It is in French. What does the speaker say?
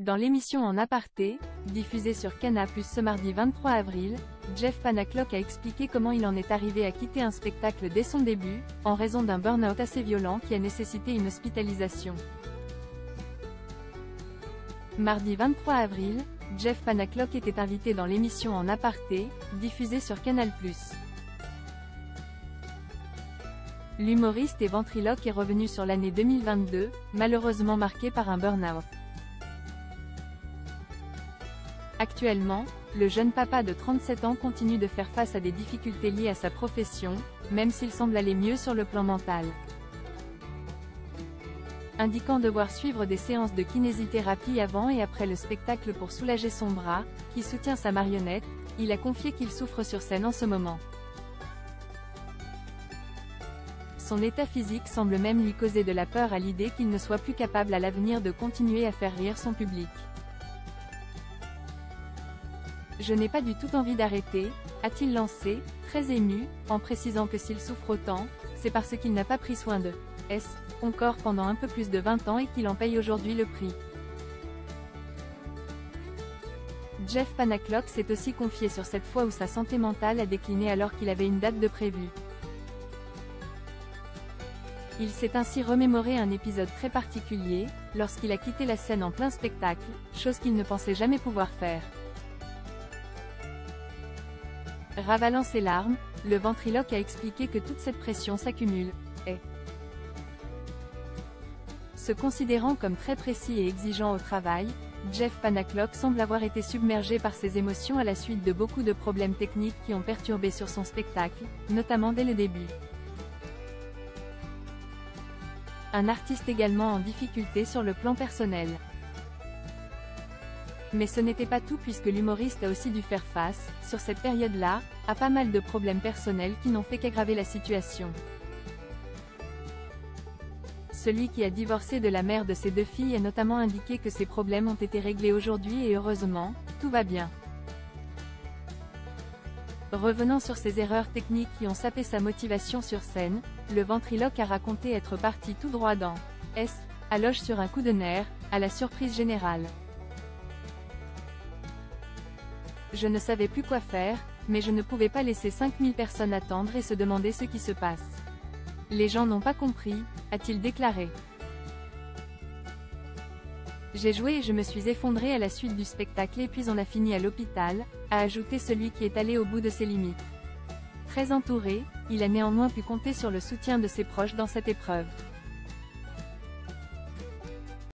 Dans l'émission En aparté, diffusée sur Canal+ ce mardi 23 avril, Jeff Panaclock a expliqué comment il en est arrivé à quitter un spectacle dès son début, en raison d'un burn-out assez violent qui a nécessité une hospitalisation. Mardi 23 avril, Jeff Panaclock était invité dans l'émission En aparté, diffusée sur Canal+. L'humoriste et ventriloque est revenu sur l'année 2022, malheureusement marquée par un burn-out. Actuellement, le jeune papa de 37 ans continue de faire face à des difficultés liées à sa profession, même s'il semble aller mieux sur le plan mental. Indiquant devoir suivre des séances de kinésithérapie avant et après le spectacle pour soulager son bras, qui soutient sa marionnette, il a confié qu'il souffre sur scène en ce moment. Son état physique semble même lui causer de la peur à l'idée qu'il ne soit plus capable à l'avenir de continuer à faire rire son public. Je n'ai pas du tout envie d'arrêter, a-t-il lancé, très ému, en précisant que s'il souffre autant, c'est parce qu'il n'a pas pris soin de son corps pendant un peu plus de 20 ans et qu'il en paye aujourd'hui le prix. Jeff Panaclock s'est aussi confié sur cette fois où sa santé mentale a décliné alors qu'il avait une date de prévue. Il s'est ainsi remémoré un épisode très particulier, lorsqu'il a quitté la scène en plein spectacle, chose qu'il ne pensait jamais pouvoir faire. Ravalant ses larmes, le ventriloque a expliqué que toute cette pression s'accumule, et se considérant comme très précis et exigeant au travail, Jeff Panaclock semble avoir été submergé par ses émotions à la suite de beaucoup de problèmes techniques qui ont perturbé sur son spectacle, notamment dès le début. Un artiste également en difficulté sur le plan personnel. Mais ce n'était pas tout puisque l'humoriste a aussi dû faire face, sur cette période-là, à pas mal de problèmes personnels qui n'ont fait qu'aggraver la situation. Celui qui a divorcé de la mère de ses 2 filles a notamment indiqué que ces problèmes ont été réglés aujourd'hui et heureusement, tout va bien. Revenant sur ces erreurs techniques qui ont sapé sa motivation sur scène, le ventriloque a raconté être parti tout droit dans à loge sur un coup de nerf, à la surprise générale. Je ne savais plus quoi faire, mais je ne pouvais pas laisser 5000 personnes attendre et se demander ce qui se passe. Les gens n'ont pas compris, a-t-il déclaré. J'ai joué et je me suis effondré à la suite du spectacle et puis on a fini à l'hôpital, a ajouté celui qui est allé au bout de ses limites. Très entouré, il a néanmoins pu compter sur le soutien de ses proches dans cette épreuve.